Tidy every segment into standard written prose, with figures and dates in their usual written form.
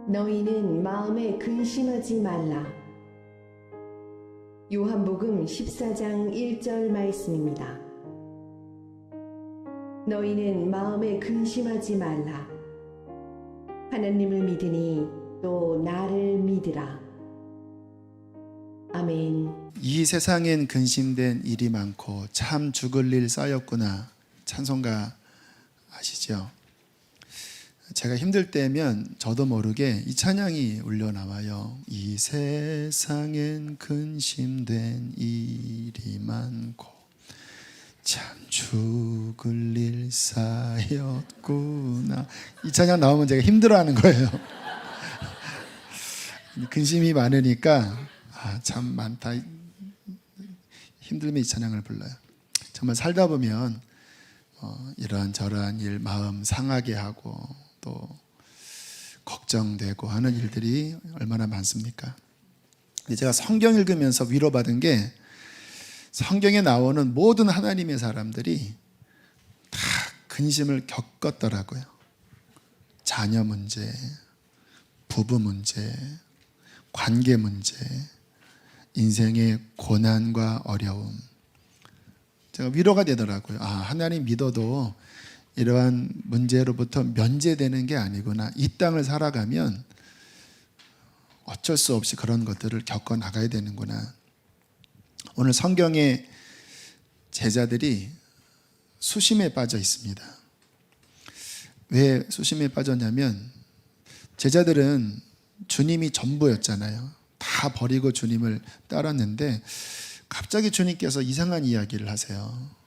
너희는 마음에 근심하지 말라. 요한복음 14장 1절 말씀입니다. 너희는 마음에 근심하지 말라. 하나님을 믿으니 또 나를 믿으라. 아멘. 이 세상엔 근심된 일이 많고 참 죽을 일 쌓였구나. 찬송가 아시죠? 제가 힘들 때면 저도 모르게 이 찬양이 울려 나와요. 이 세상엔 근심된 일이 많고 참 죽을 일 쌓였구나. 이 찬양 나오면 제가 힘들어하는 거예요. 근심이 많으니까 참 많다. 힘들면 이 찬양을 불러요. 정말 살다 보면 이러한 일 마음 상하게 하고 또 걱정되고 하는 일들이 얼마나 많습니까? 제가 성경 읽으면서 위로받은 게 성경에 나오는 모든 하나님의 사람들이 다 근심을 겪었더라고요. 자녀 문제, 부부 문제, 관계 문제, 인생의 고난과 어려움. 제가 위로가 되더라고요. 하나님 믿어도 이러한 문제로부터 면제되는 게 아니구나. 이 땅을 살아가면 어쩔 수 없이 그런 것들을 겪어 나가야 되는구나. 오늘 성경의 제자들이 수심에 빠져 있습니다. 왜 수심에 빠졌냐면 제자들은 주님이 전부였잖아요. 다 버리고 주님을 따랐는데 갑자기 주님께서 이상한 이야기를 하세요.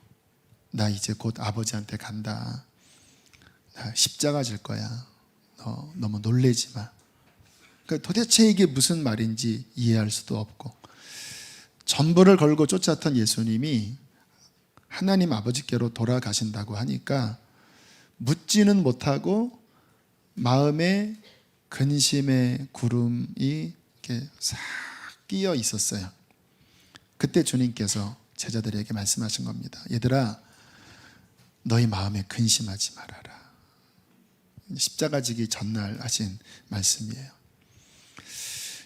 나 이제 곧 아버지한테 간다. 나 십자가 질 거야. 너 너무 놀래지 마. 그러니까 도대체 이게 무슨 말인지 이해할 수도 없고, 전부를 걸고 쫓았던 예수님이 하나님 아버지께로 돌아가신다고 하니까 묻지는 못하고 마음에 근심의 구름이 이렇게 싹 끼어 있었어요. 그때 주님께서 제자들에게 말씀하신 겁니다. 얘들아, 너희 마음에 근심하지 말아라. 십자가 지기 전날 하신 말씀이에요.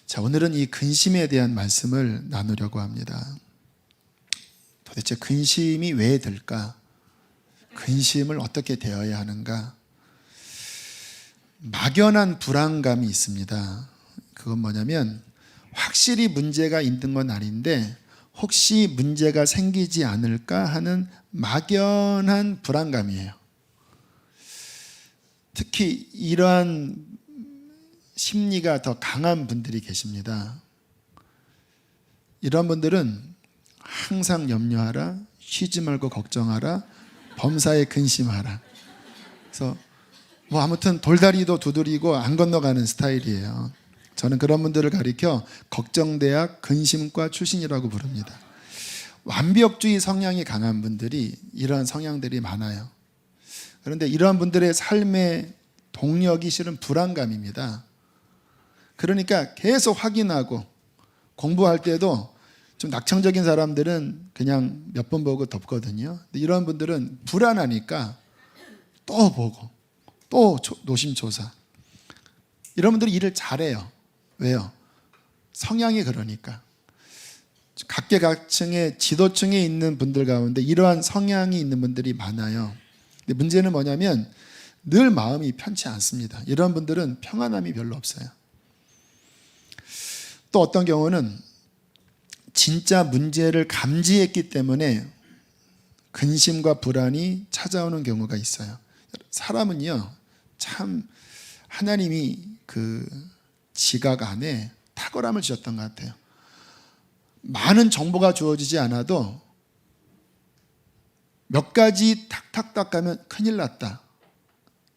자, 오늘은 이 근심에 대한 말씀을 나누려고 합니다. 도대체 근심이 왜 들까? 근심을 어떻게 대해야 하는가? 막연한 불안감이 있습니다. 그건 뭐냐면 확실히 문제가 있는 건 아닌데 혹시 문제가 생기지 않을까 하는 막연한 불안감이에요. 특히 이러한 심리가 더 강한 분들이 계십니다. 이런 분들은 항상 염려하라, 쉬지 말고 걱정하라, 범사에 근심하라. 그래서 아무튼 돌다리도 두드리고 안 건너가는 스타일이에요. 저는 그런 분들을 가리켜 걱정대학 근심과 출신이라고 부릅니다. 완벽주의 성향이 강한 분들이 이러한 성향들이 많아요. 그런데 이러한 분들의 삶의 동력이 실은 불안감입니다. 그러니까 계속 확인하고 공부할 때도 좀 낙천적인 사람들은 그냥 몇 번 보고 덮거든요. 근데 이런 분들은 불안하니까 또 보고 또 노심초사. 이런 분들이 일을 잘해요. 왜요? 성향이 그러니까. 각계각층의 지도층에 있는 분들 가운데 이러한 성향이 있는 분들이 많아요. 근데 문제는 뭐냐면 늘 마음이 편치 않습니다. 이런 분들은 평안함이 별로 없어요. 또 어떤 경우는 진짜 문제를 감지했기 때문에 근심과 불안이 찾아오는 경우가 있어요. 사람은요, 참 하나님이 그 지각 안에 탁월함을 주셨던 것 같아요. 많은 정보가 주어지지 않아도 몇 가지 탁탁탁 가면 큰일 났다.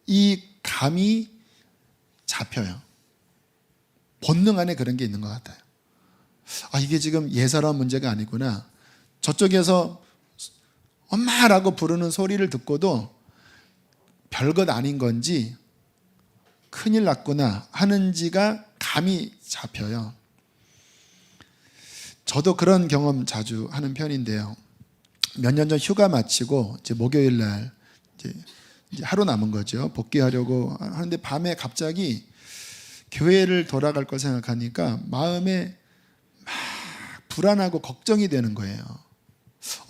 이 감이 잡혀요. 본능 안에 그런 게 있는 것 같아요. 이게 지금 예사로운 문제가 아니구나. 저쪽에서 엄마라고 부르는 소리를 듣고도 별것 아닌 건지 큰일 났구나 하는지가 감이 잡혀요. 저도 그런 경험 자주 하는 편인데요. 몇 년 전 휴가 마치고 이제 목요일 날 이제 하루 남은 거죠. 복귀하려고 하는데 밤에 갑자기 교회를 돌아갈 걸 생각하니까 마음에 막 불안하고 걱정이 되는 거예요.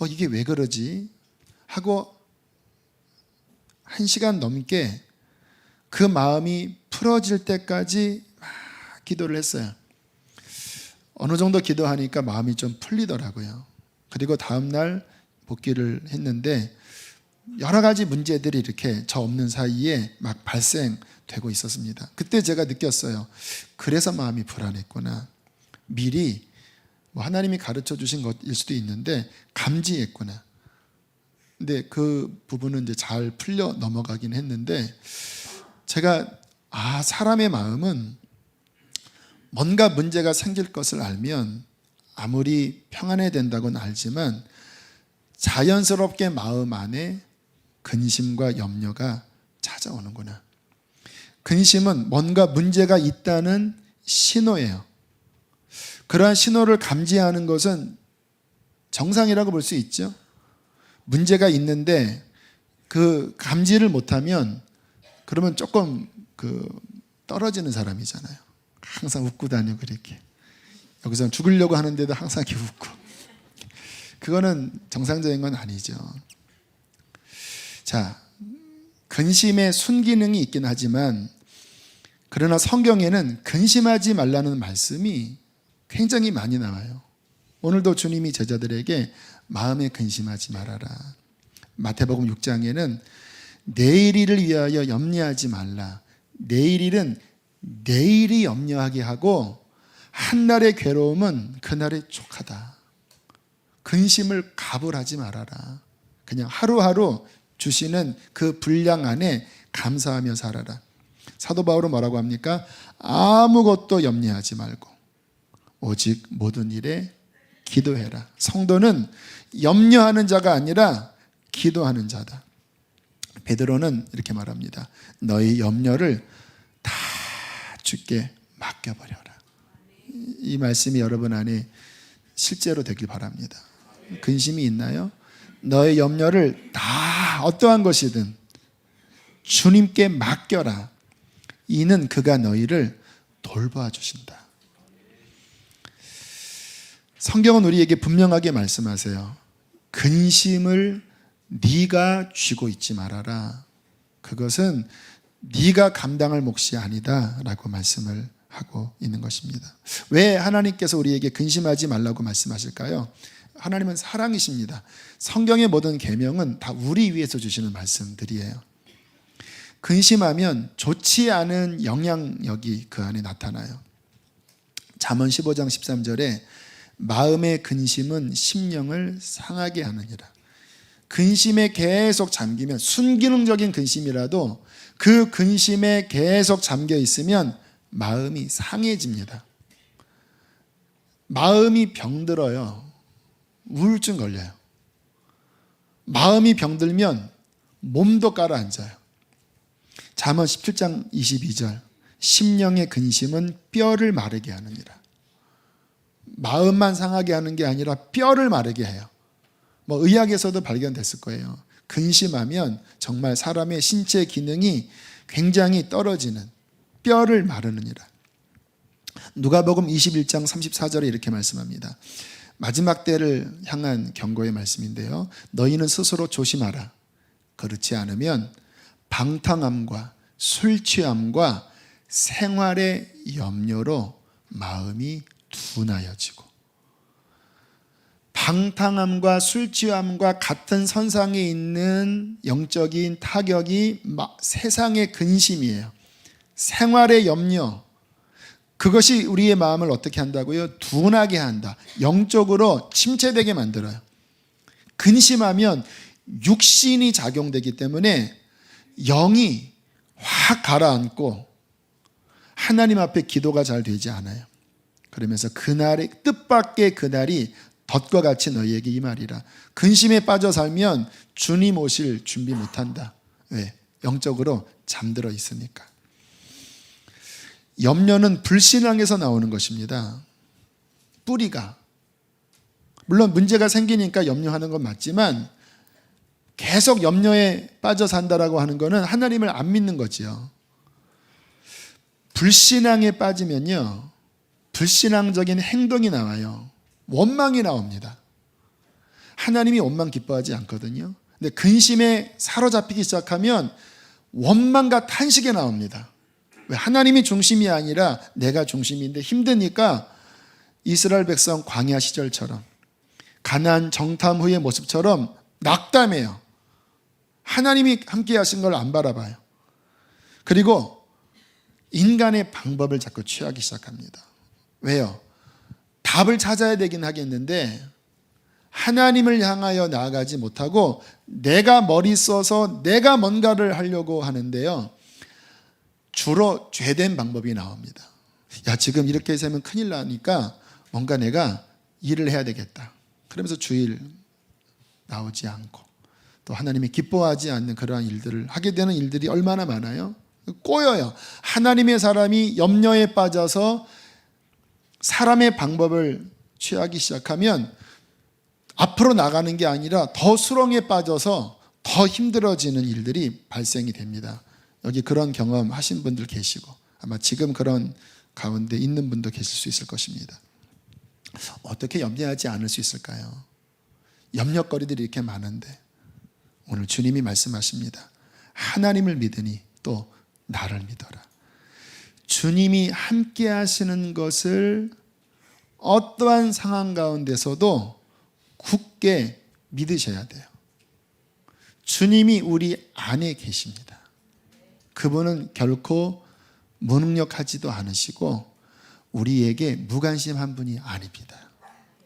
이게 왜 그러지? 하고 1시간 넘게 그 마음이 풀어질 때까지 막 기도를 했어요. 어느 정도 기도하니까 마음이 좀 풀리더라고요. 그리고 다음날 복귀를 했는데 여러 가지 문제들이 이렇게 저 없는 사이에 막 발생되고 있었습니다. 그때 제가 느꼈어요. 그래서 마음이 불안했구나. 미리 하나님이 가르쳐 주신 것일 수도 있는데 감지했구나. 근데 그 부분은 이제 잘 풀려 넘어가긴 했는데 제가 사람의 마음은 뭔가 문제가 생길 것을 알면 아무리 평안해야 된다고는 알지만 자연스럽게 마음 안에 근심과 염려가 찾아오는구나. 근심은 뭔가 문제가 있다는 신호예요. 그러한 신호를 감지하는 것은 정상이라고 볼 수 있죠. 문제가 있는데 그 감지를 못하면 그러면 조금 떨어지는 사람이잖아요. 항상 웃고 다니고 그렇게. 여기서 죽으려고 하는데도 항상 이렇게 웃고. 그거는 정상적인 건 아니죠. 자, 근심의 순기능이 있긴 하지만 그러나 성경에는 근심하지 말라는 말씀이 굉장히 많이 나와요. 오늘도 주님이 제자들에게 마음에 근심하지 말아라. 마태복음 6장에는 내일 일을 위하여 염려하지 말라. 내일 일은 내일이 염려하게 하고 한날의 괴로움은 그날의 족하다. 근심을 가불하지 말아라. 그냥 하루하루 주시는 그 분량 안에 감사하며 살아라. 사도 바울은 뭐라고 합니까? 아무것도 염려하지 말고 오직 모든 일에 기도해라. 성도는 염려하는 자가 아니라 기도하는 자다. 베드로는 이렇게 말합니다. 너희 염려를 다 주께 맡겨버려라. 이 말씀이 여러분 안에 실제로 되길 바랍니다. 근심이 있나요? 너의 염려를 다 어떠한 것이든 주님께 맡겨라. 이는 그가 너희를 돌봐 주신다. 성경은 우리에게 분명하게 말씀하세요. 근심을 네가 쥐고 있지 말아라. 그것은 네가 감당할 몫이 아니다 라고 말씀을 하고 있는 것입니다. 왜 하나님께서 우리에게 근심하지 말라고 말씀하실까요? 하나님은 사랑이십니다. 성경의 모든 계명은 다 우리 위해서 주시는 말씀들이에요. 근심하면 좋지 않은 영향력이 그 안에 나타나요. 잠언 15장 13절에 마음의 근심은 심령을 상하게 하느니라. 근심에 계속 잠기면 순기능적인 근심이라도 그 근심에 계속 잠겨 있으면 마음이 상해집니다. 마음이 병들어요. 우울증 걸려요. 마음이 병들면 몸도 가라앉아요. 잠언 17장 22절 심령의 근심은 뼈를 마르게 하느니라. 마음만 상하게 하는 게 아니라 뼈를 마르게 해요. 의학에서도 발견됐을 거예요. 근심하면 정말 사람의 신체 기능이 굉장히 떨어지는 뼈를 마르느니라. 누가복음 21장 34절에 이렇게 말씀합니다. 마지막 때를 향한 경고의 말씀인데요. 너희는 스스로 조심하라. 그렇지 않으면 방탕함과 술 취함과 생활의 염려로 마음이 둔하여지고 방탕함과 술 취함과 같은 선상에 있는 영적인 타격이 세상의 근심이에요. 생활의 염려, 그것이 우리의 마음을 어떻게 한다고요? 둔하게 한다. 영적으로 침체되게 만들어요. 근심하면 육신이 작용되기 때문에 영이 확 가라앉고 하나님 앞에 기도가 잘 되지 않아요. 그러면서 그날의 뜻밖의 그날이 덫과 같이 너희에게 임하리라. 근심에 빠져 살면 주님 오실 준비 못한다. 왜? 영적으로 잠들어 있으니까. 염려는 불신앙에서 나오는 것입니다. 뿌리가. 물론 문제가 생기니까 염려하는 건 맞지만 계속 염려에 빠져 산다라고 하는 것은 하나님을 안 믿는 거지요. 불신앙에 빠지면요, 불신앙적인 행동이 나와요. 원망이 나옵니다. 하나님이 원망 기뻐하지 않거든요. 근데 근심에 사로잡히기 시작하면 원망과 탄식이 나옵니다. 왜? 하나님이 중심이 아니라 내가 중심인데 힘드니까 이스라엘 백성 광야 시절처럼 가나안 정탐 후의 모습처럼 낙담해요. 하나님이 함께 하신 걸 안 바라봐요. 그리고 인간의 방법을 자꾸 취하기 시작합니다. 왜요? 답을 찾아야 되긴 하겠는데 하나님을 향하여 나아가지 못하고 내가 머리 써서 내가 뭔가를 하려고 하는데요, 주로 죄된 방법이 나옵니다. 야, 지금 이렇게 세면 큰일 나니까 뭔가 내가 일을 해야 되겠다. 그러면서 주일 나오지 않고 또 하나님이 기뻐하지 않는 그러한 일들을 하게 되는 일들이 얼마나 많아요? 꼬여요. 하나님의 사람이 염려에 빠져서 사람의 방법을 취하기 시작하면 앞으로 나가는 게 아니라 더 수렁에 빠져서 더 힘들어지는 일들이 발생이 됩니다. 여기 그런 경험 하신 분들 계시고 아마 지금 그런 가운데 있는 분도 계실 수 있을 것입니다. 어떻게 염려하지 않을 수 있을까요? 염려거리들이 이렇게 많은데 오늘 주님이 말씀하십니다. 하나님을 믿으니 또 나를 믿어라. 주님이 함께 하시는 것을 어떠한 상황 가운데서도 굳게 믿으셔야 돼요. 주님이 우리 안에 계십니다. 그분은 결코 무능력하지도 않으시고 우리에게 무관심한 분이 아닙니다.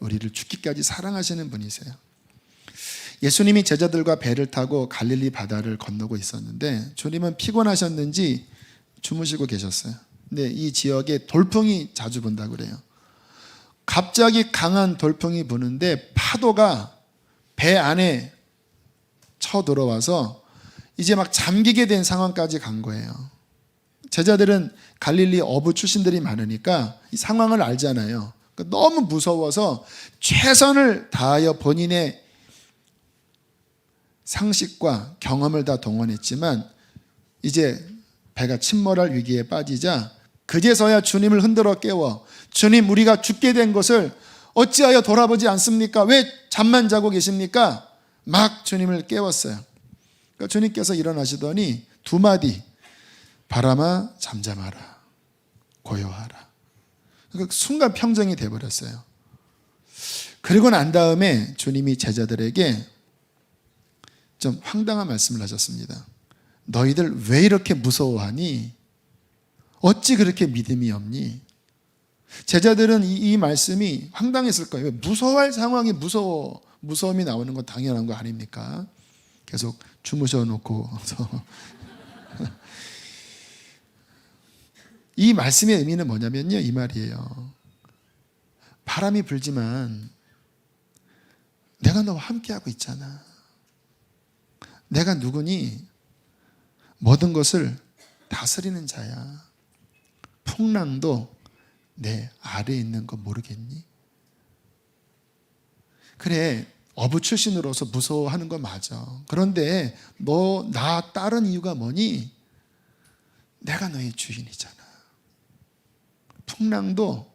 우리를 죽기까지 사랑하시는 분이세요. 예수님이 제자들과 배를 타고 갈릴리 바다를 건너고 있었는데 주님은 피곤하셨는지 주무시고 계셨어요. 근데 이 지역에 돌풍이 자주 분다고 그래요. 갑자기 강한 돌풍이 부는데 파도가 배 안에 쳐들어와서 이제 막 잠기게 된 상황까지 간 거예요. 제자들은 갈릴리 어부 출신들이 많으니까 이 상황을 알잖아요. 그러니까 너무 무서워서 최선을 다하여 본인의 상식과 경험을 다 동원했지만 이제 배가 침몰할 위기에 빠지자 그제서야 주님을 흔들어 깨워 주님, 우리가 죽게 된 것을 어찌하여 돌아보지 않습니까? 왜 잠만 자고 계십니까? 막 주님을 깨웠어요. 그러니까 주님께서 일어나시더니 두 마디, 바람아 잠잠하라, 고요하라. 그러니까 순간 평정이 돼버렸어요. 그리고 난 다음에 주님이 제자들에게 좀 황당한 말씀을 하셨습니다. 너희들 왜 이렇게 무서워하니? 어찌 그렇게 믿음이 없니? 제자들은 이 말씀이 황당했을 거예요. 무서워할 상황이 무서움이 나오는 건 당연한 거 아닙니까? 계속 주무셔 놓고서 이 말씀의 의미는 뭐냐면요, 이 말이에요. 바람이 불지만 내가 너와 함께하고 있잖아. 내가 누구니? 모든 것을 다스리는 자야. 풍랑도 내 아래에 있는 거 모르겠니? 그래, 어부 출신으로서 무서워하는 거 맞아. 그런데 너 나 따른 이유가 뭐니? 내가 너의 주인이잖아. 풍랑도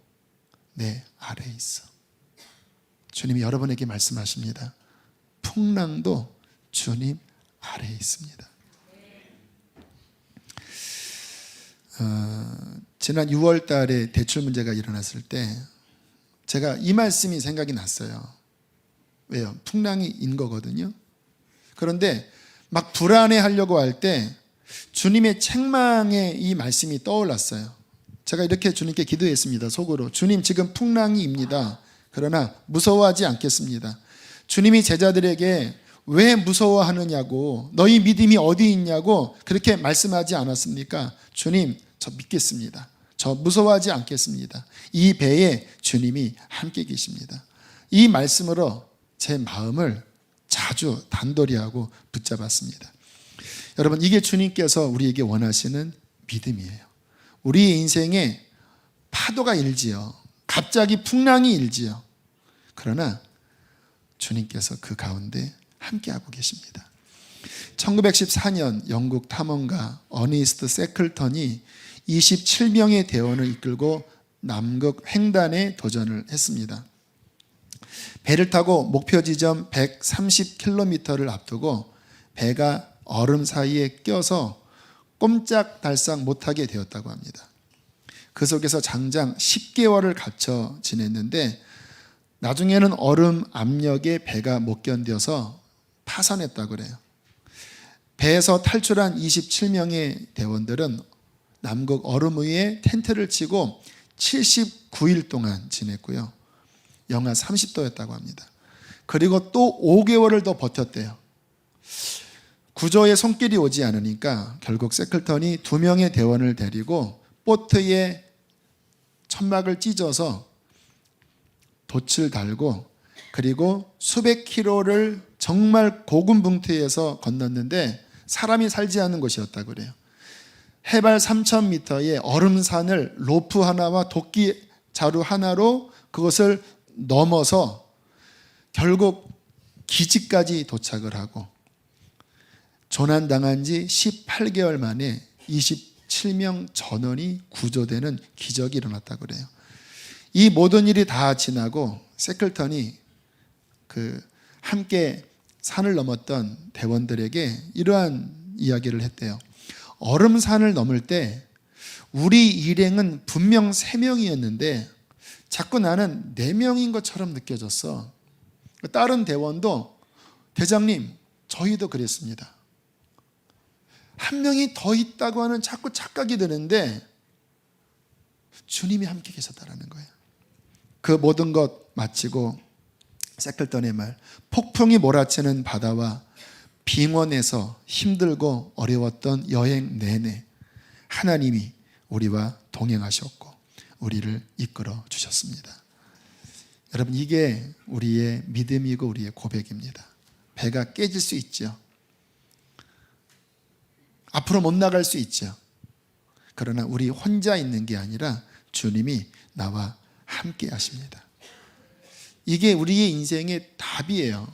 내 아래에 있어. 주님이 여러분에게 말씀하십니다. 풍랑도 주님 아래에 있습니다. 지난 6월 달에 대출 문제가 일어났을 때 제가 이 말씀이 생각이 났어요. 왜요? 풍랑이 인 거거든요. 그런데 막 불안해하려고 할 때 주님의 책망에 이 말씀이 떠올랐어요. 제가 이렇게 주님께 기도했습니다. 속으로. 주님, 지금 풍랑이입니다. 그러나 무서워하지 않겠습니다. 주님이 제자들에게 왜 무서워하느냐고, 너희 믿음이 어디 있냐고 그렇게 말씀하지 않았습니까? 주님, 저 믿겠습니다. 저 무서워하지 않겠습니다. 이 배에 주님이 함께 계십니다. 이 말씀으로 제 마음을 자주 단도리하고 붙잡았습니다. 여러분, 이게 주님께서 우리에게 원하시는 믿음이에요. 우리 인생에 파도가 일지요. 갑자기 풍랑이 일지요. 그러나 주님께서 그 가운데 함께하고 계십니다. 1914년 영국 탐험가 어니스트 세클턴이 27명의 대원을 이끌고 남극 횡단에 도전을 했습니다. 배를 타고 목표 지점 130km를 앞두고 배가 얼음 사이에 껴서 꼼짝달싹 못하게 되었다고 합니다. 그 속에서 장장 10개월을 갇혀 지냈는데 나중에는 얼음 압력에 배가 못 견뎌서 파산했다고 그래요. 배에서 탈출한 27명의 대원들은 남극 얼음 위에 텐트를 치고 79일 동안 지냈고요. 영하 30도였다고 합니다. 그리고 또 5개월을 더 버텼대요. 구조에 손길이 오지 않으니까 결국 세클턴이 2명의 대원을 데리고 보트에 천막을 찢어서 돛을 달고 그리고 수백 킬로를 정말 고군분투해서 건넜는데 사람이 살지 않는 곳이었다고 그래요. 해발 3,000m의 얼음산을 로프 하나와 도끼 자루 하나로 그것을 넘어서 결국 기지까지 도착을 하고 조난당한 지 18개월 만에 27명 전원이 구조되는 기적이 일어났다고 그래요. 이 모든 일이 다 지나고 세클턴이 함께 산을 넘었던 대원들에게 이러한 이야기를 했대요. 얼음산을 넘을 때 우리 일행은 분명 3명이었는데 자꾸 나는 4명인 것처럼 느껴졌어. 다른 대원도 대장님 저희도 그랬습니다. 한 명이 더 있다고 하는 자꾸 착각이 드는데 주님이 함께 계셨다라는 거예요. 그 모든 것 마치고 세클턴의 말, 폭풍이 몰아치는 바다와 빙원에서 힘들고 어려웠던 여행 내내 하나님이 우리와 동행하셨고 우리를 이끌어 주셨습니다. 여러분, 이게 우리의 믿음이고 우리의 고백입니다. 배가 깨질 수 있죠. 앞으로 못 나갈 수 있죠. 그러나 우리 혼자 있는 게 아니라 주님이 나와 함께 하십니다. 이게 우리의 인생의 답이에요.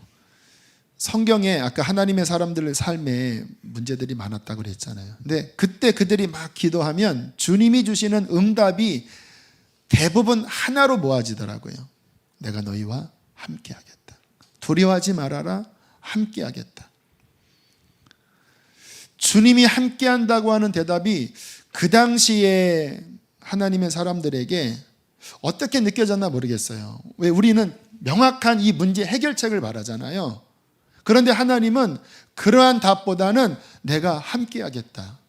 성경에 아까 하나님의 사람들의 삶에 문제들이 많았다고 그랬잖아요. 근데 그때 그들이 막 기도하면 주님이 주시는 응답이 대부분 하나로 모아지더라고요. 내가 너희와 함께 하겠다. 두려워하지 말아라. 함께 하겠다. 주님이 함께 한다고 하는 대답이 그 당시에 하나님의 사람들에게 어떻게 느껴졌나 모르겠어요. 왜 우리는 명확한 이 문제 해결책을 바라잖아요. 그런데 하나님은 그러한 답보다는 내가 함께 하겠다.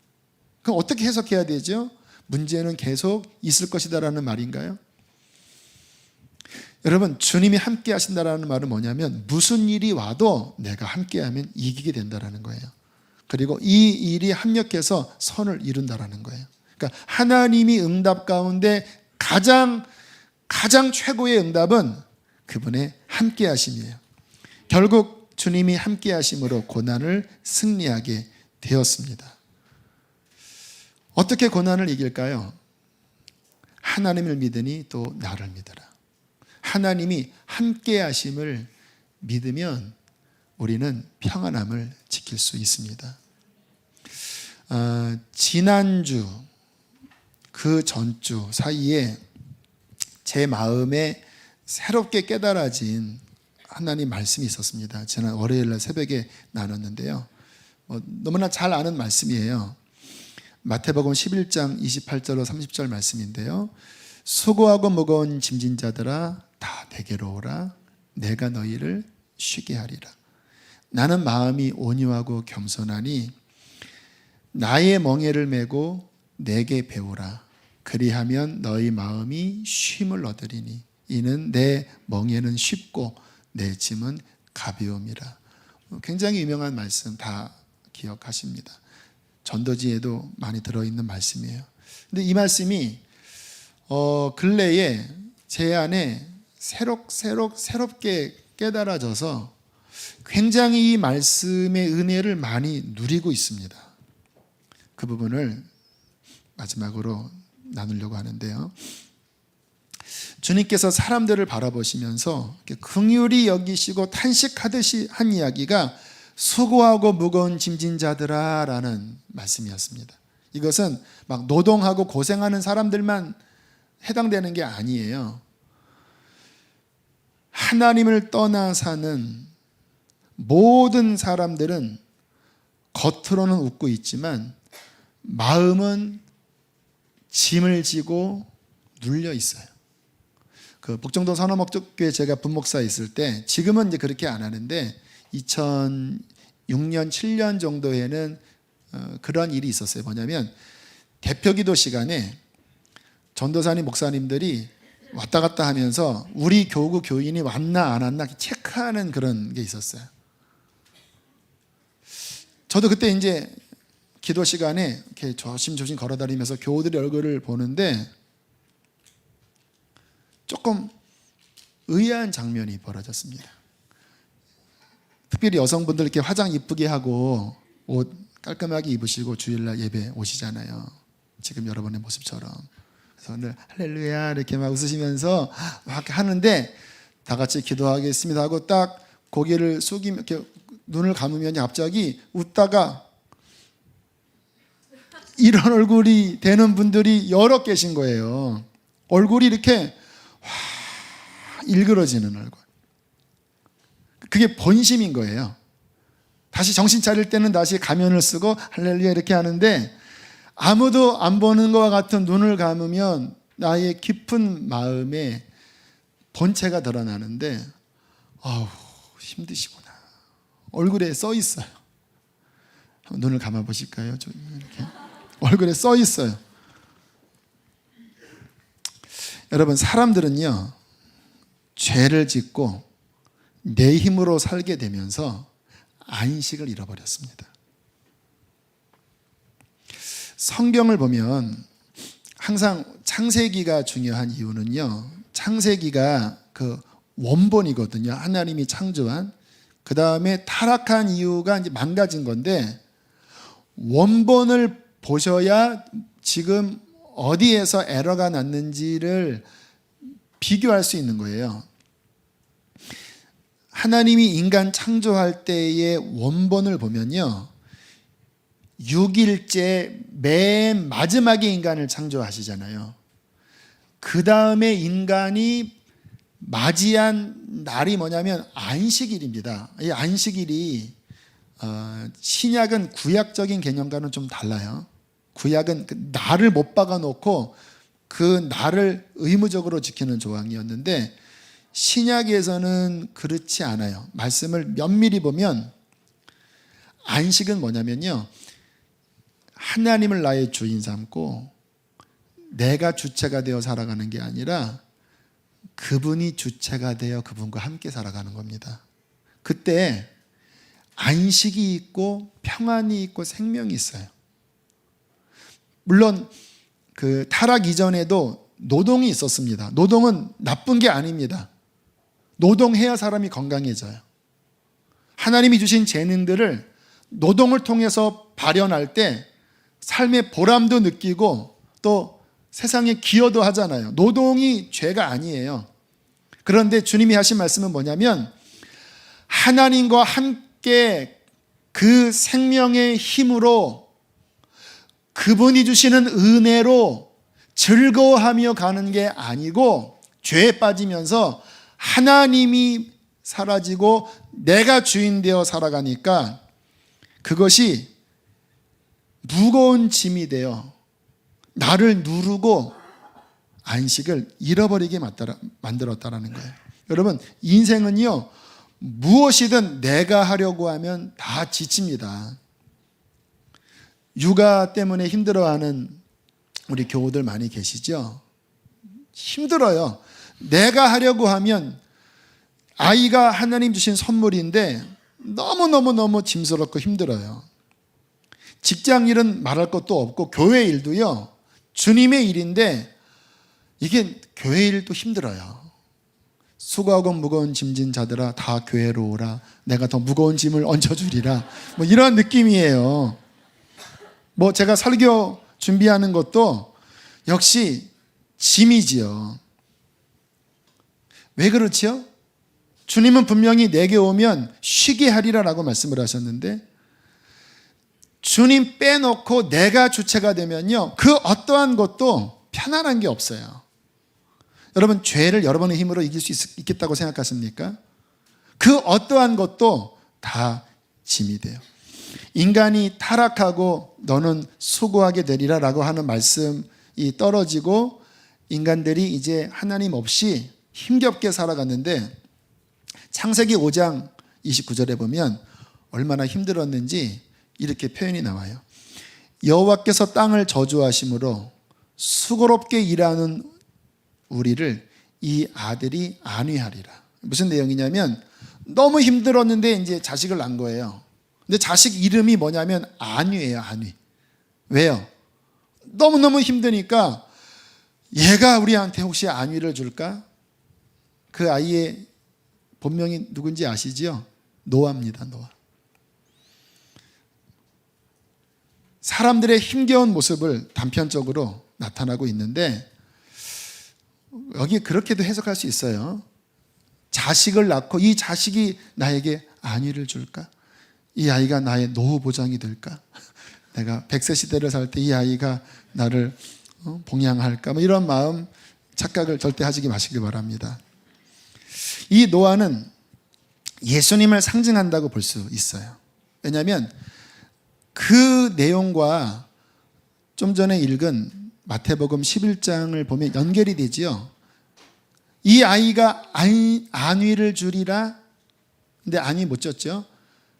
그럼 어떻게 해석해야 되죠? 문제는 계속 있을 것이다라는 말인가요? 여러분, 주님이 함께 하신다라는 말은 뭐냐면 무슨 일이 와도 내가 함께하면 이기게 된다라는 거예요. 그리고 이 일이 합력해서 선을 이룬다라는 거예요. 그러니까 하나님이 응답 가운데 가장 최고의 응답은 그분의 함께 하심이에요. 결국 주님이 함께 하심으로 고난을 승리하게 되었습니다. 어떻게 고난을 이길까요? 하나님을 믿으니 또 나를 믿으라. 하나님이 함께 하심을 믿으면 우리는 평안함을 지킬 수 있습니다. 지난주 그 전주 사이에 제 마음에 새롭게 깨달아진 하나님 말씀이 있었습니다. 지난 월요일날 새벽에 나눴는데요. 너무나 잘 아는 말씀이에요. 마태복음 11장 28절로 30절 말씀인데요. 수고하고 무거운 짐진 자들아 다 내게로 오라. 내가 너희를 쉬게 하리라. 나는 마음이 온유하고 겸손하니 나의 멍에를 메고 내게 배우라. 그리하면 너희 마음이 쉼을 얻으리니 이는 내 멍에는 쉽고 내 짐은 가벼움이라. 굉장히 유명한 말씀 다 기억하십니다. 전도지에도 많이 들어있는 말씀이에요. 근데 이 말씀이 근래에 제 안에 새롭게 깨달아져서 굉장히 이 말씀의 은혜를 많이 누리고 있습니다. 그 부분을 마지막으로 나누려고 하는데요. 주님께서 사람들을 바라보시면서 긍휼히 여기시고 탄식하듯이 한 이야기가 수고하고 무거운 짐진 자들아 라는 말씀이었습니다. 이것은 막 노동하고 고생하는 사람들만 해당되는 게 아니에요. 하나님을 떠나 사는 모든 사람들은 겉으로는 웃고 있지만 마음은 짐을 지고 눌려 있어요. 그 복정동 선화목적교회 제가 분목사 있을 때, 지금은 이제 그렇게 안 하는데 2006년 7년 정도에는 그런 일이 있었어요. 뭐냐면 대표기도 시간에 전도사님 목사님들이 왔다 갔다 하면서 우리 교구 교인이 왔나 안 왔나 체크하는 그런 게 있었어요. 저도 그때 이제 기도 시간에 이렇게 조심조심 걸어다니면서 교우들의 얼굴을 보는데 조금 의아한 장면이 벌어졌습니다. 특별히 여성분들 이렇게 화장 이쁘게 하고 옷 깔끔하게 입으시고 주일날 예배 오시잖아요. 지금 여러분의 모습처럼. 그래서 오늘 할렐루야 이렇게 막 웃으시면서 막 하는데 다 같이 기도하겠습니다 하고 딱 고개를 숙이면 이렇게 눈을 감으면 갑자기 웃다가 이런 얼굴이 되는 분들이 여러 계신 거예요. 얼굴이 이렇게 일그러지는 얼굴. 그게 본심인 거예요. 다시 정신 차릴 때는 다시 가면을 쓰고 할렐루야 이렇게 하는데 아무도 안 보는 것과 같은 눈을 감으면 나의 깊은 마음에 본체가 드러나는데 아우 힘드시구나. 얼굴에 써 있어요. 눈을 감아 보실까요? 좀 이렇게 얼굴에 써 있어요. 여러분 사람들은요 죄를 짓고 내 힘으로 살게 되면서 안식을 잃어버렸습니다. 성경을 보면 항상 창세기가 중요한 이유는요, 창세기가 그 원본이거든요. 하나님이 창조한. 그 다음에 타락한 이유가 이제 망가진 건데, 원본을 보셔야 지금 어디에서 에러가 났는지를 비교할 수 있는 거예요. 하나님이 인간 창조할 때의 원본을 보면요, 6일째 맨 마지막에 인간을 창조하시잖아요. 그 다음에 인간이 맞이한 날이 뭐냐면 안식일입니다. 이 안식일이 신약은 구약적인 개념과는 좀 달라요. 구약은 그 날을 못 박아놓고 그 날을 의무적으로 지키는 조항이었는데 신약에서는 그렇지 않아요. 말씀을 면밀히 보면 안식은 뭐냐면요, 하나님을 나의 주인 삼고 내가 주체가 되어 살아가는 게 아니라 그분이 주체가 되어 그분과 함께 살아가는 겁니다. 그때 안식이 있고 평안이 있고 생명이 있어요. 물론 그 타락 이전에도 노동이 있었습니다. 노동은 나쁜 게 아닙니다. 노동해야 사람이 건강해져요. 하나님이 주신 재능들을 노동을 통해서 발현할 때 삶의 보람도 느끼고 또 세상에 기여도 하잖아요. 노동이 죄가 아니에요. 그런데 주님이 하신 말씀은 뭐냐면 하나님과 함께 그 생명의 힘으로 그분이 주시는 은혜로 즐거워하며 가는 게 아니고 죄에 빠지면서 하나님이 사라지고 내가 주인 되어 살아가니까 그것이 무거운 짐이 되어 나를 누르고 안식을 잃어버리게 만들었다는 거예요. 여러분 인생은요 무엇이든 내가 하려고 하면 다 지칩니다. 육아 때문에 힘들어하는 우리 교우들 많이 계시죠? 힘들어요. 내가 하려고 하면 아이가 하나님 주신 선물인데 너무너무 짐스럽고 힘들어요. 직장 일은 말할 것도 없고 교회 일도요 주님의 일인데 이게 교회 일도 힘들어요. 수고하고 무거운 짐진 자들아 다 교회로 오라 내가 더 무거운 짐을 얹어주리라 뭐 이런 느낌이에요. 뭐 제가 설교 준비하는 것도 역시 짐이지요. 왜 그렇지요? 주님은 분명히 내게 오면 쉬게 하리라 라고 말씀을 하셨는데 주님 빼놓고 내가 주체가 되면요, 그 어떠한 것도 편안한 게 없어요. 여러분, 죄를 여러분의 힘으로 이길 수 있겠다고 생각하십니까? 그 어떠한 것도 다 짐이 돼요. 인간이 타락하고 너는 수고하게 되리라 라고 하는 말씀이 떨어지고 인간들이 이제 하나님 없이 힘겹게 살아갔는데, 창세기 5장 29절에 보면 얼마나 힘들었는지 이렇게 표현이 나와요. 여호와께서 땅을 저주하심으로 수고롭게 일하는 우리를 이 아들이 안위하리라. 무슨 내용이냐면 너무 힘들었는데 이제 자식을 낳은 거예요. 근데 자식 이름이 뭐냐면 안위예요. 안위. 왜요? 너무너무 힘드니까 얘가 우리한테 혹시 안위를 줄까? 그 아이의 본명이 누군지 아시죠? 노아입니다. 노아. 사람들의 힘겨운 모습을 단편적으로 나타나고 있는데, 여기 그렇게도 해석할 수 있어요. 자식을 낳고 이 자식이 나에게 안위를 줄까? 이 아이가 나의 노후 보장이 될까? 내가 100세 시대를 살 때 이 아이가 나를 봉양할까? 뭐 이런 마음, 착각을 절대 하지 마시기 바랍니다. 이 노아는 예수님을 상징한다고 볼 수 있어요. 왜냐하면 그 내용과 좀 전에 읽은 마태복음 11장을 보면 연결이 되지요. 이 아이가 안위를 주리라. 근데 안위 못 줬죠.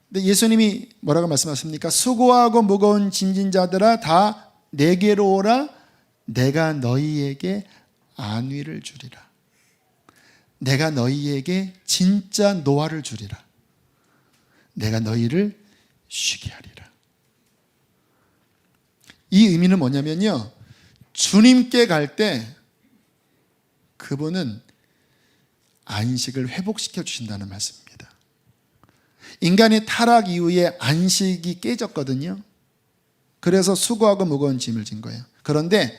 근데 예수님이 뭐라고 말씀하십니까? 수고하고 무거운 짐진 자들아 다 내게로 오라. 내가 너희에게 안위를 주리라. 내가 너희에게 진짜 노화를 주리라. 내가 너희를 쉬게 하리라. 이 의미는 뭐냐면요, 주님께 갈 때 그분은 안식을 회복시켜 주신다는 말씀입니다. 인간의 타락 이후에 안식이 깨졌거든요. 그래서 수고하고 무거운 짐을 진 거예요. 그런데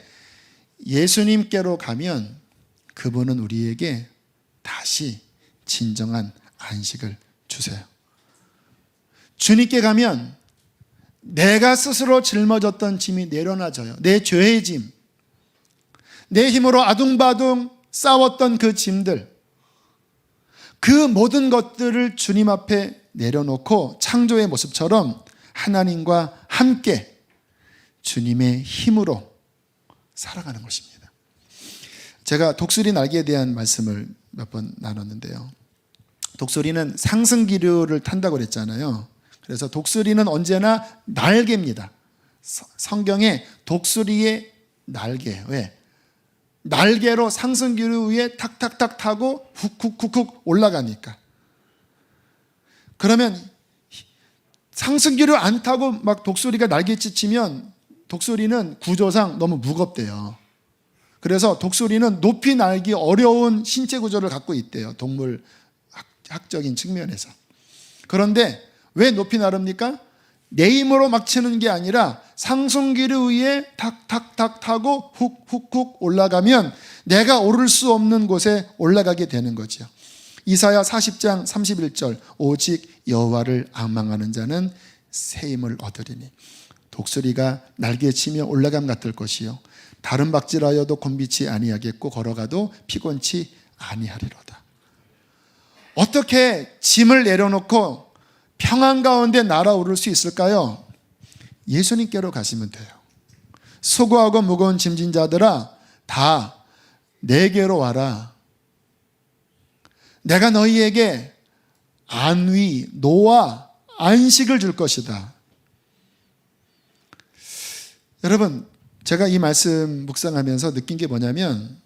예수님께로 가면 그분은 우리에게 다시 진정한 안식을 주세요. 주님께 가면 내가 스스로 짊어졌던 짐이 내려놔져요. 내 죄의 짐, 내 힘으로 아둥바둥 싸웠던 그 짐들, 그 모든 것들을 주님 앞에 내려놓고 창조의 모습처럼 하나님과 함께 주님의 힘으로 살아가는 것입니다. 제가 독수리 날개에 대한 말씀을 몇 번 나눴는데요. 독수리는 상승기류를 탄다고 그랬잖아요. 그래서 독수리는 언제나 날개입니다. 성경에 독수리의 날개. 왜? 날개로 상승기류 위에 탁탁탁 타고 훅훅훅훅 올라가니까. 그러면 상승기류 안 타고 막 독수리가 날개짓 치면 독수리는 구조상 너무 무겁대요. 그래서 독수리는 높이 날기 어려운 신체 구조를 갖고 있대요. 동물 학적인 측면에서. 그런데 왜 높이 나릅니까? 내 힘으로 막 치는 게 아니라 상승기류 위에 탁탁탁 타고 훅훅훅 올라가면 내가 오를 수 없는 곳에 올라가게 되는 거죠. 이사야 40장 31절 오직 여호와를 앙망하는 자는 새 힘을 얻으리니 독수리가 날개치며 올라감 같을 것이요 다른 박질하여도 곤비치 아니하겠고 걸어가도 피곤치 아니하리로다. 어떻게 짐을 내려놓고 평안 가운데 날아오를 수 있을까요? 예수님께로 가시면 돼요. 수고하고 무거운 짐진 자들아 다 내게로 와라. 내가 너희에게 안위, 노화, 안식을 줄 것이다. 여러분, 제가 이 말씀 묵상하면서 느낀 게 뭐냐면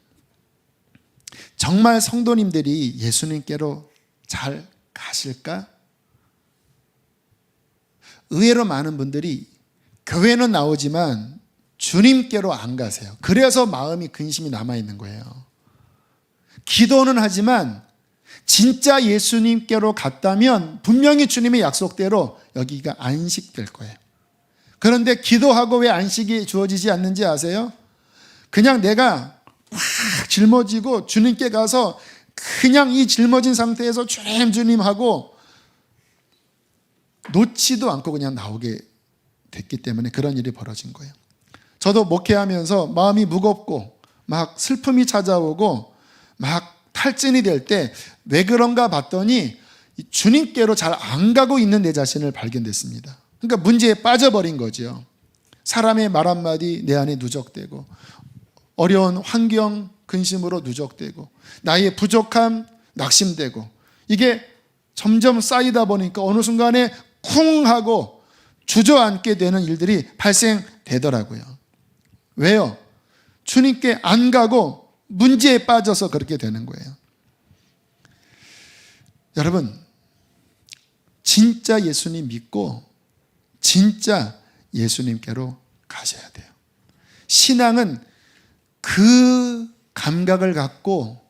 정말 성도님들이 예수님께로 잘 가실까? 의외로 많은 분들이 교회는 나오지만 주님께로 안 가세요. 그래서 마음이 근심이 남아있는 거예요. 기도는 하지만 진짜 예수님께로 갔다면 분명히 주님의 약속대로 여기가 안식될 거예요. 그런데 기도하고 왜 안식이 주어지지 않는지 아세요? 그냥 내가 확 짊어지고 주님께 가서 그냥 이 짊어진 상태에서 주님하고 놓지도 않고 그냥 나오게 됐기 때문에 그런 일이 벌어진 거예요. 저도 목회하면서 마음이 무겁고 막 슬픔이 찾아오고 막 탈진이 될 때 왜 그런가 봤더니 주님께로 잘 안 가고 있는 내 자신을 발견됐습니다. 그러니까 문제에 빠져버린 거죠. 사람의 말 한마디 내 안에 누적되고 어려운 환경 근심으로 누적되고 나의 부족함 낙심되고 이게 점점 쌓이다 보니까 어느 순간에 쿵 하고 주저앉게 되는 일들이 발생되더라고요. 왜요? 주님께 안 가고 문제에 빠져서 그렇게 되는 거예요. 여러분, 진짜 예수님 믿고 진짜 예수님께로 가셔야 돼요. 신앙은 그 감각을 갖고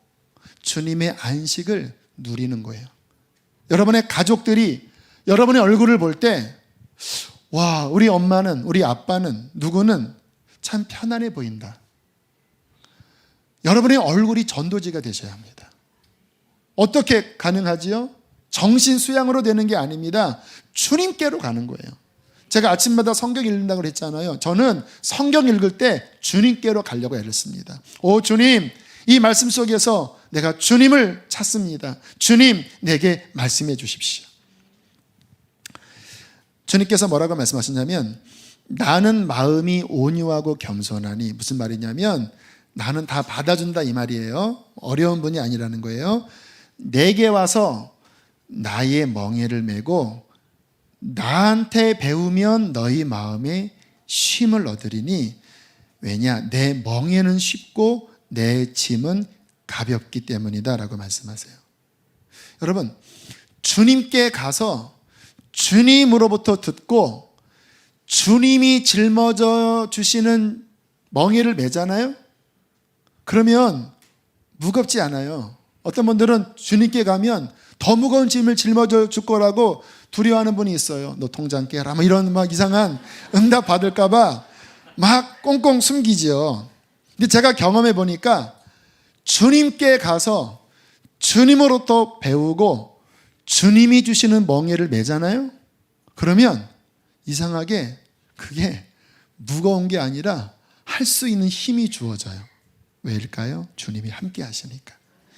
주님의 안식을 누리는 거예요. 여러분의 가족들이 여러분의 얼굴을 볼 때, 와, 우리 엄마는, 우리 아빠는, 누구는 참 편안해 보인다. 여러분의 얼굴이 전도지가 되셔야 합니다. 어떻게 가능하지요? 정신 수양으로 되는 게 아닙니다. 주님께로 가는 거예요. 제가 아침마다 성경 읽는다고 그랬잖아요. 저는 성경 읽을 때 주님께로 가려고 애를 씁니다. 오 주님, 이 말씀 속에서 내가 주님을 찾습니다. 주님, 내게 말씀해 주십시오. 주님께서 뭐라고 말씀하셨냐면 나는 마음이 온유하고 겸손하니, 무슨 말이냐면 나는 다 받아준다 이 말이에요. 어려운 분이 아니라는 거예요. 내게 와서 나의 멍에를 메고 나한테 배우면 너희 마음에 쉼을 얻으리니, 왜냐 내 멍에는 쉽고 내 짐은 가볍기 때문이다 라고 말씀하세요. 여러분, 주님께 가서 주님으로부터 듣고 주님이 짊어져 주시는 멍에를 메잖아요. 그러면 무겁지 않아요. 어떤 분들은 주님께 가면 더 무거운 짐을 짊어져 줄 거라고 두려워하는 분이 있어요. 너 통장 깨라 뭐 이런 막 이상한 응답 받을까 봐 막 꽁꽁 숨기죠. 근데 제가 경험해 보니까 주님께 가서 주님으로부터 배우고 주님이 주시는 멍에를 메잖아요. 그러면 이상하게 그게 무거운 게 아니라 할 수 있는 힘이 주어져요. 왜일까요? 주님이 함께 하시니까.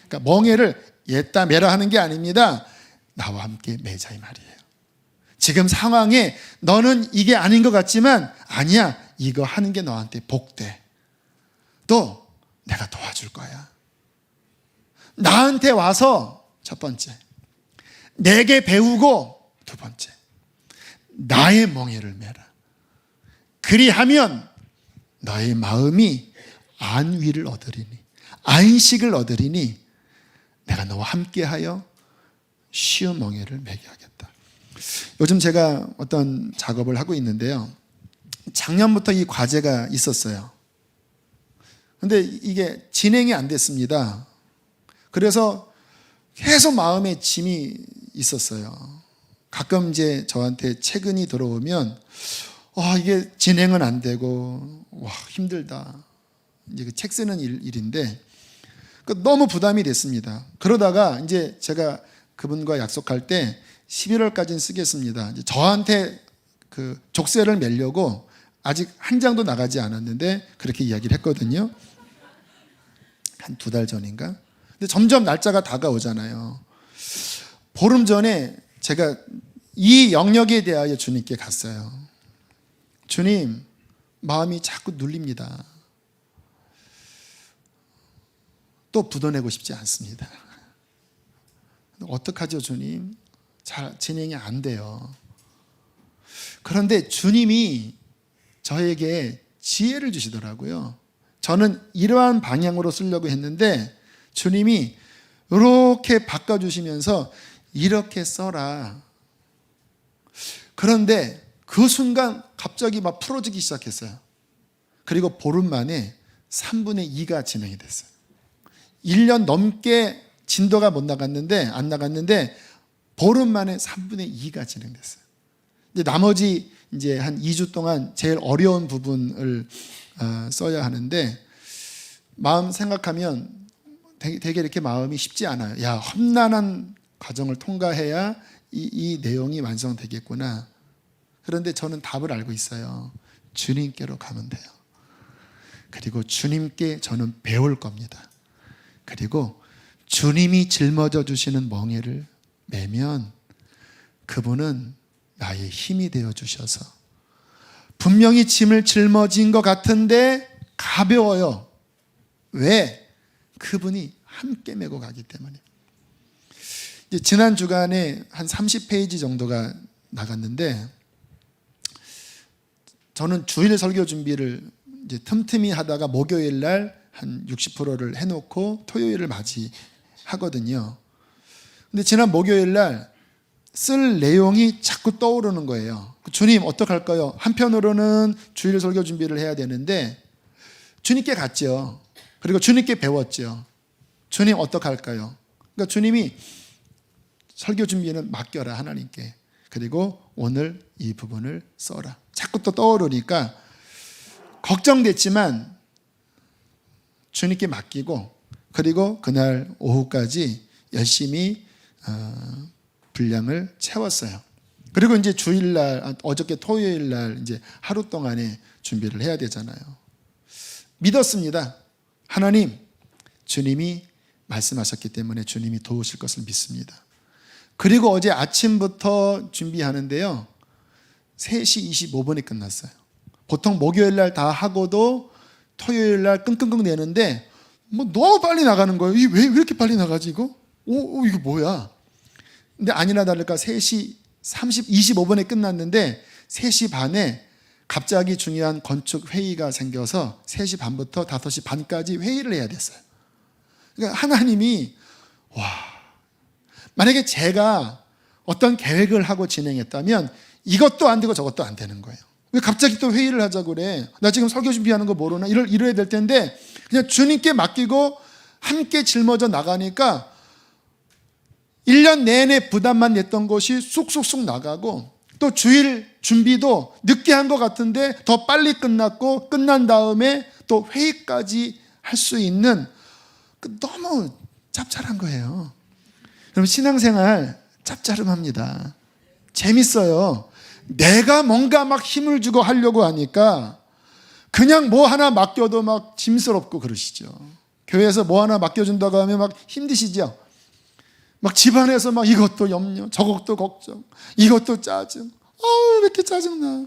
그러니까 멍에를 옛다 메라 하는 게 아닙니다. 나와 함께 매자 이 말이에요. 지금 상황에 너는 이게 아닌 것 같지만 아니야, 이거 하는 게 너한테 복돼. 또 내가 도와줄 거야. 나한테 와서 첫 번째, 내게 배우고 두 번째, 나의 멍에를 메라. 그리하면 너의 마음이 안위를 얻으리니, 안식을 얻으리니 내가 너와 함께하여 쉬운 멍에를 매게 하겠다. 요즘 제가 어떤 작업을 하고 있는데요. 작년부터 이 과제가 있었어요. 근데 이게 진행이 안 됐습니다. 그래서 계속 마음에 짐이 있었어요. 가끔 이제 저한테 최근이 들어오면 이게 진행은 안 되고 힘들다. 이제 그 책 쓰는 일인데 너무 부담이 됐습니다. 그러다가 이제 제가 그분과 약속할 때 11월까지는 쓰겠습니다. 이제 저한테 그 족쇄를 매려고 아직 한 장도 나가지 않았는데 그렇게 이야기를 했거든요. 한 2달 전인가? 근데 점점 날짜가 다가오잖아요. 보름 전에 제가 이 영역에 대하여 주님께 갔어요. 주님, 마음이 자꾸 눌립니다. 또 묻어내고 싶지 않습니다. 어떡하죠, 주님? 잘 진행이 안 돼요. 그런데 주님이 저에게 지혜를 주시더라고요. 저는 이러한 방향으로 쓰려고 했는데 주님이 이렇게 바꿔주시면서 이렇게 써라. 그런데 그 순간 갑자기 막 풀어지기 시작했어요. 그리고 보름 만에 3분의 2가 진행이 됐어요. 1년 넘게 진도가 안 나갔는데 보름 만에 3분의 2가 진행됐어요. 이제 나머지 이제 한 2주 동안 제일 어려운 부분을 써야 하는데 마음 생각하면 되게 이렇게 마음이 쉽지 않아요. 야, 험난한 과정을 통과해야 이 내용이 완성되겠구나. 그런데 저는 답을 알고 있어요. 주님께로 가면 돼요. 그리고 주님께 저는 배울 겁니다. 그리고 주님이 짊어져 주시는 멍에를 매면 그분은 나의 힘이 되어 주셔서 분명히 짐을 짊어진 것 같은데 가벼워요. 왜? 그분이 함께 메고 가기 때문에. 이제 지난 주간에 한 30페이지 정도가 나갔는데 저는 주일 설교 준비를 이제 틈틈이 하다가 목요일 날 한 60%를 해놓고 토요일을 맞이하거든요. 근데 지난 목요일 날 쓸 내용이 자꾸 떠오르는 거예요. 주님 어떡할까요? 한편으로는 주일 설교 준비를 해야 되는데 주님께 갔죠. 그리고 주님께 배웠죠. 주님 어떡할까요? 그러니까 주님이 설교 준비는 맡겨라 하나님께. 그리고 오늘 이 부분을 써라. 자꾸 또 떠오르니까 걱정됐지만 주님께 맡기고 그리고 그날 오후까지 열심히 분량을 채웠어요. 그리고 이제 주일날, 어저께 토요일날 이제 하루 동안에 준비를 해야 되잖아요. 믿었습니다. 하나님, 주님이 말씀하셨기 때문에 주님이 도우실 것을 믿습니다. 그리고 어제 아침부터 준비하는데요. 3시 25분에 끝났어요. 보통 목요일날 다 하고도 토요일날 끙끙끙 내는데 뭐 너무 빨리 나가는 거예요. 이게 왜 이렇게 빨리 나가지 이거? 이거 뭐야? 근데 아니나 다를까 3시 25분에 끝났는데 3시 반에 갑자기 중요한 건축 회의가 생겨서 3시 반부터 5시 반까지 회의를 해야 됐어요. 그러니까 하나님이 만약에 제가 어떤 계획을 하고 진행했다면 이것도 안 되고 저것도 안 되는 거예요. 왜 갑자기 또 회의를 하자고 그래? 나 지금 설교 준비하는 거 모르나? 이래야 될 텐데 그냥 주님께 맡기고 함께 짊어져 나가니까 1년 내내 부담만 냈던 것이 쑥쑥쑥 나가고 또 주일 준비도 늦게 한 것 같은데 더 빨리 끝났고 끝난 다음에 또 회의까지 할 수 있는 너무 짭짤한 거예요. 여러분 신앙생활 짭짤합니다. 재밌어요. 내가 뭔가 막 힘을 주고 하려고 하니까 그냥 뭐 하나 맡겨도 막 짐스럽고 그러시죠. 교회에서 뭐 하나 맡겨준다고 하면 막 힘드시죠. 막 집안에서 막 이것도 염려, 저것도 걱정, 이것도 짜증. 왜 이렇게 짜증나?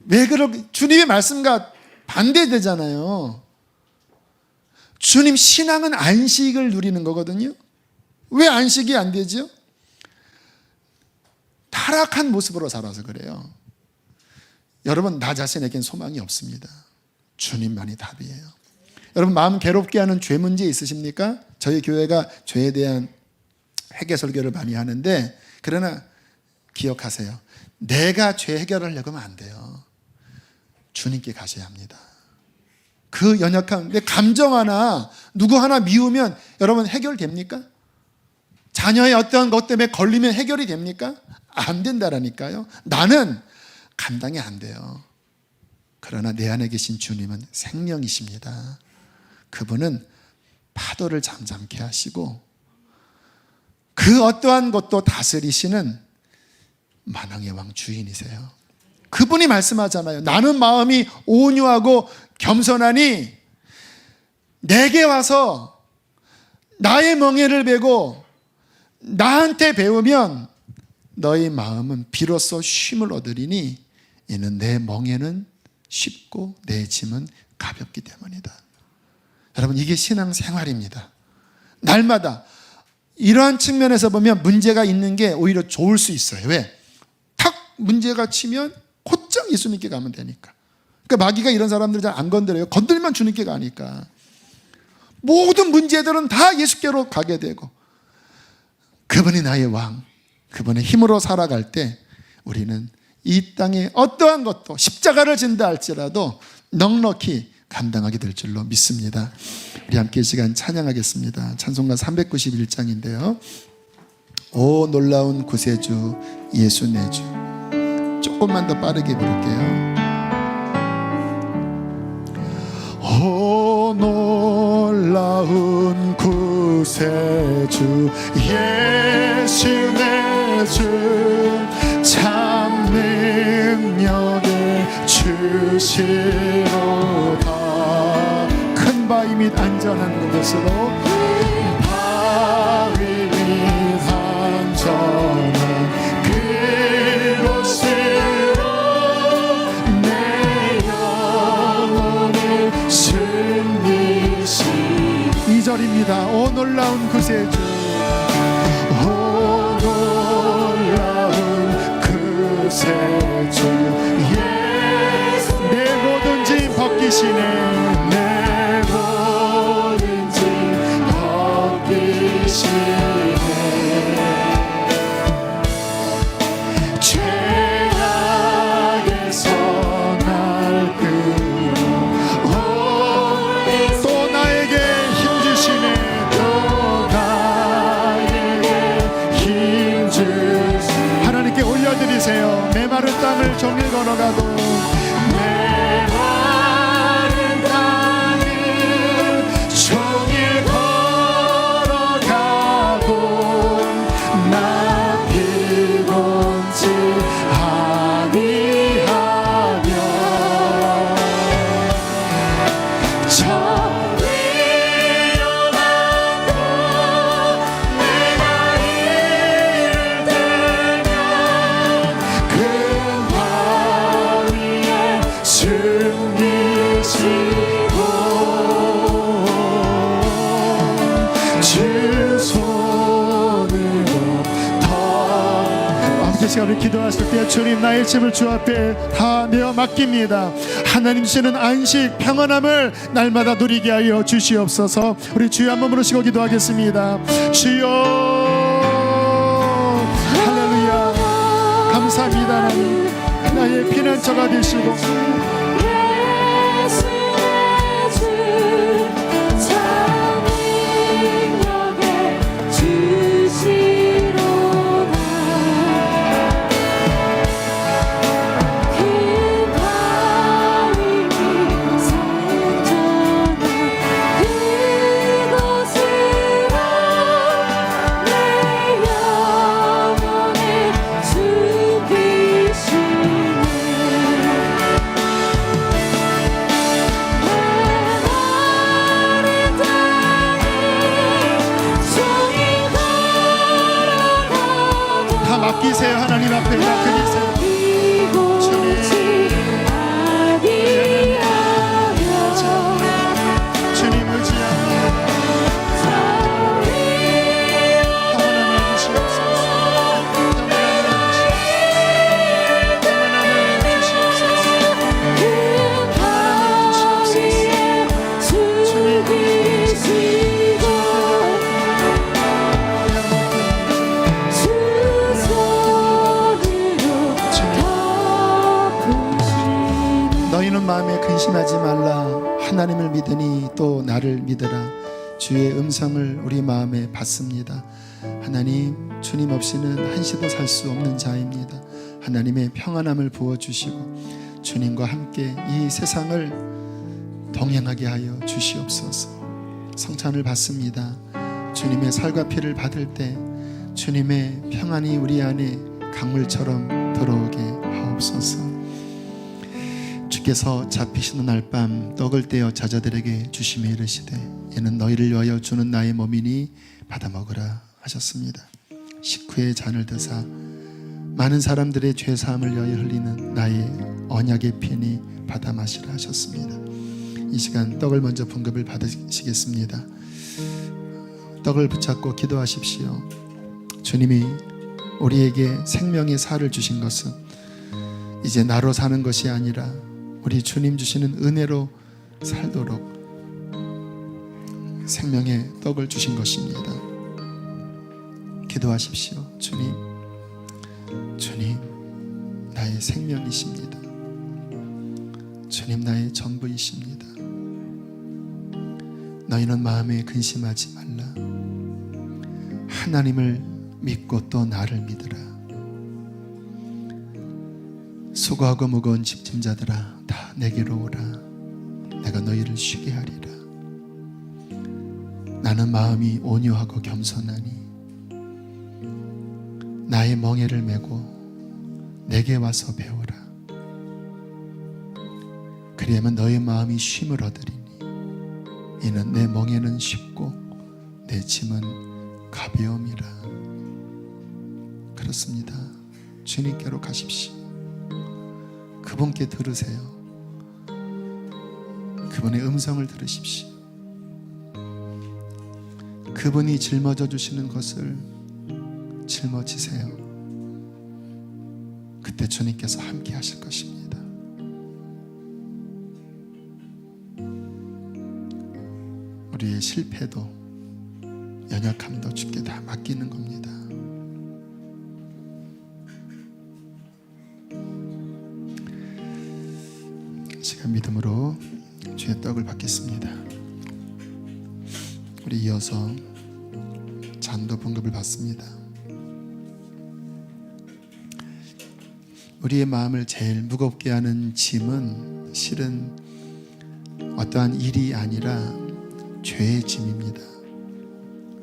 왜 그렇게 주님의 말씀과 반대되잖아요. 주님 신앙은 안식을 누리는 거거든요. 왜 안식이 안 되죠? 타락한 모습으로 살아서 그래요. 여러분 나 자신에겐 소망이 없습니다. 주님만이 답이에요. 여러분 마음 괴롭게 하는 죄 문제 있으십니까? 저희 교회가 죄에 대한 회개 설교를 많이 하는데 그러나 기억하세요. 내가 죄 해결하려고 하면 안 돼요. 주님께 가셔야 합니다. 그 연약한 내 감정 하나 누구 하나 미우면 여러분 해결됩니까? 자녀의 어떠한 것 때문에 걸리면 해결이 됩니까? 안 된다라니까요. 나는 감당이 안 돼요. 그러나 내 안에 계신 주님은 생명이십니다. 그분은 파도를 잠잠케 하시고 그 어떠한 것도 다스리시는 만왕의 왕 주인이세요. 그분이 말씀하잖아요. 나는 마음이 온유하고 겸손하니 내게 와서 나의 멍에를 메고 나한테 배우면 너희 마음은 비로소 쉼을 얻으리니 이는 내 멍에는 쉽고 내 짐은 가볍기 때문이다. 여러분 이게 신앙생활입니다. 날마다 이러한 측면에서 보면 문제가 있는 게 오히려 좋을 수 있어요. 왜? 탁 문제가 치면 곧장 예수님께 가면 되니까. 그러니까 마귀가 이런 사람들 잘 안 건드려요. 건들면 주님께 가니까. 모든 문제들은 다 예수께로 가게 되고 그분이 나의 왕, 그분의 힘으로 살아갈 때 우리는 이 땅에 어떠한 것도 십자가를 진다 할지라도 넉넉히 감당하게 될 줄로 믿습니다. 우리 함께 이 시간 찬양하겠습니다. 찬송가 391장인데요. 오 놀라운 구세주 예수 내 주. 조금만 더 빠르게 부를게요. 오 놀라운 구세주 예수 내 주 주시로다. 큰 바위 및 안전한 곳으로 바위 및 안전한 그곳으로 내 영혼을 승리시. 2절입니다. 오 놀라운 구세주, 오 놀라운 구세주, 내 모든 짐 벗기시네. 내 모든 짐 벗기시네. 죄악에서 날 끌어 또 나에게 힘 주시네. 또 나에게 힘 주시네. 하나님께 올려드리세요. 메마른 땅을 종일 걸어가도 메마른 땅을 종일 걸어가도 나 피곤치 아니하며 저 위로 가도 내가 이를 때면 큰 바위에 숨기시고 주 손으로 더. 함께 시간을 기도하실 때 주님, 나의 짐을 주 앞에 다 내어 맡깁니다. 하나님 주시는 안식 평안함을 날마다 누리게 하여 주시옵소서. 우리 주여 한번 부르시고 기도하겠습니다. 주여 할렐루야. 감사합니다. 하나님 나의 피난처가 되시고 맡기세요. 하나님 앞에 맡기세요. 주님 의지하며 평안함을 주시옵소서. 너희는 마음에 근심하지 말라. 하나님을 믿으니 또 나를 믿으라. 주의 음성을 우리 마음에 받습니다. 하나님, 주님 없이는 한시도 살 수 없는 자입니다. 하나님의 평안함을 부어주시고 주님과 함께 이 세상을 동행하게 하여 주시옵소서. 성찬을 받습니다. 주님의 살과 피를 받을 때 주님의 평안이 우리 안에 강물처럼 들어오게 하옵소서. 주께서 잡히시는 날 밤 떡을 떼어 자자들에게 주시며 이르시되 이는 너희를 위하여 주는 나의 몸이니 받아 먹으라 하셨습니다. 식후에 잔을 드사 많은 사람들의 죄 사함을 위하여 흘리는 나의 언약의 피니 받아 마시라 하셨습니다. 이 시간 떡을 먼저 분급을 받으시겠습니다. 떡을 붙잡고 기도하십시오. 주님이 우리에게 생명의 살을 주신 것은 이제 나로 사는 것이 아니라 우리 주님 주시는 은혜로 살도록 생명의 떡을 주신 것입니다. 기도하십시오. 주님, 주님 나의 생명이십니다. 주님 나의 전부이십니다. 너희는 마음에 근심하지 말라. 하나님을 믿고 또 나를 믿으라. 수고하고 무거운 짐자들아 다 내게로 오라. 내가 너희를 쉬게 하리라. 나는 마음이 온유하고 겸손하니 나의 멍에를 메고 내게 와서 배우라. 그리하면 너의 마음이 쉼을 얻으리니 이는 내 멍에는 쉽고 내 짐은 가벼움이라. 그렇습니다. 주님께로 가십시오. 그분께 들으세요. 그분의 음성을 들으십시오. 그분이 짊어져 주시는 것을 짊어지세요. 그때 주님께서 함께 하실 것입니다. 우리의 실패도 연약함도 주께 다 맡기는 겁니다. 시간 믿음으로 주의 떡을 받겠습니다. 우리 이어서 잔도 분급을 받습니다. 우리의 마음을 제일 무겁게 하는 짐은 실은 어떠한 일이 아니라 죄의 짐입니다.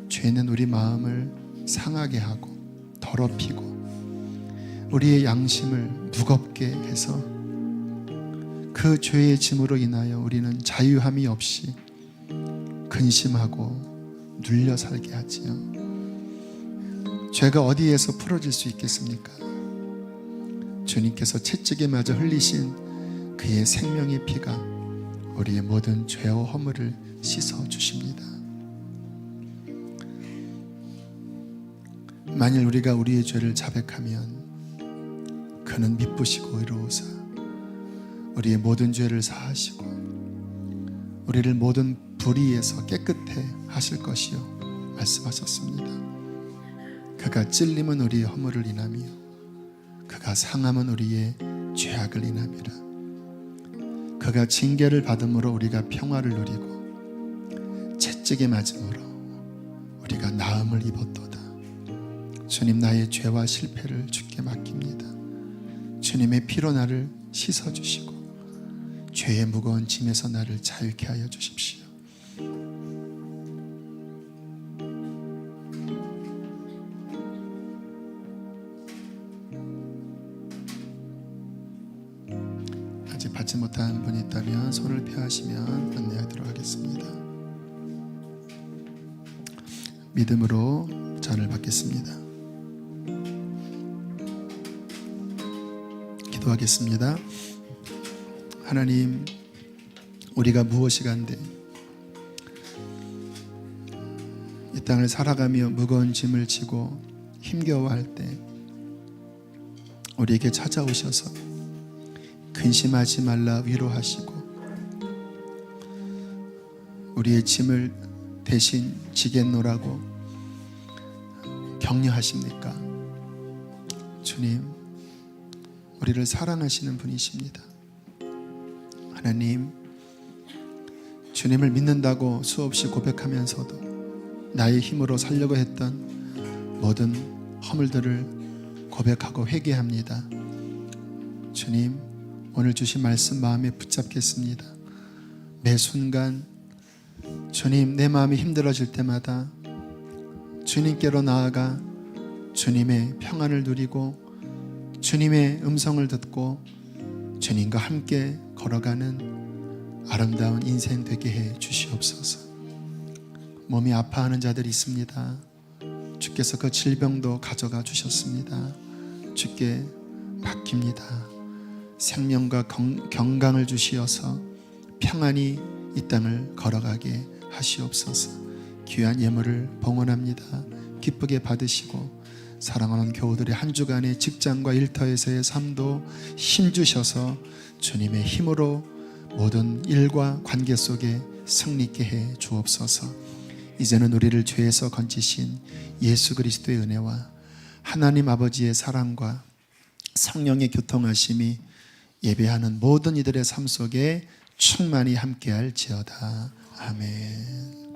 죄는 우리 마음을 상하게 하고 더럽히고 우리의 양심을 무겁게 해서 그 죄의 짐으로 인하여 우리는 자유함이 없이 근심하고 눌려 살게 하지요. 죄가 어디에서 풀어질 수 있겠습니까? 주님께서 채찍에 맞아 흘리신 그의 생명의 피가 우리의 모든 죄와 허물을 씻어 주십니다. 만일 우리가 우리의 죄를 자백하면 그는 미쁘시고 의로우사 우리의 모든 죄를 사하시고 우리를 모든 불의에서 깨끗해 하실 것이요 말씀하셨습니다. 그가 찔림은 우리의 허물을 인하며 그가 상함은 우리의 죄악을 인함이라. 그가 징계를 받음으로 우리가 평화를 누리고 채찍에 맞음으로 우리가 나음을 입었도다. 주님, 나의 죄와 실패를 주께 맡깁니다. 주님의 피로 나를 씻어주시고 죄의 무거운 짐에서 나를 자유케 하여 주십시오. 아직 받지 못한 분이 있다면 손을 펴하시면 안내하도록 하겠습니다. 믿음으로 잔을 받겠습니다. 기도하겠습니다. 하나님, 우리가 무엇이 간데 이 땅을 살아가며 무거운 짐을 지고 힘겨워할 때 우리에게 찾아오셔서 근심하지 말라 위로하시고 우리의 짐을 대신 지겠노라고 격려하십니까? 주님, 우리를 사랑하시는 분이십니다. 하나님, 주님을 믿는다고 수없이 고백하면서도 나의 힘으로 살려고 했던 모든 허물들을 고백하고 회개합니다. 주님, 오늘 주신 말씀 마음에 붙잡겠습니다. 매 순간 주님, 내 마음이 힘들어질 때마다 주님께로 나아가 주님의 평안을 누리고 주님의 음성을 듣고 주님과 함께 걸어가는 아름다운 인생 되게 해 주시옵소서. 몸이 아파하는 자들이 있습니다. 주께서 그 질병도 가져가 주셨습니다. 주께 맡깁니다. 생명과 건강을 주시어서 평안히 이 땅을 걸어가게 하시옵소서. 귀한 예물을 봉헌합니다. 기쁘게 받으시고 사랑하는 교우들의 한 주간의 직장과 일터에서의 삶도 힘주셔서 주님의 힘으로 모든 일과 관계 속에 승리있게 해 주옵소서. 이제는 우리를 죄에서 건지신 예수 그리스도의 은혜와 하나님 아버지의 사랑과 성령의 교통하심이 예배하는 모든 이들의 삶 속에 충만히 함께할지어다. 아멘.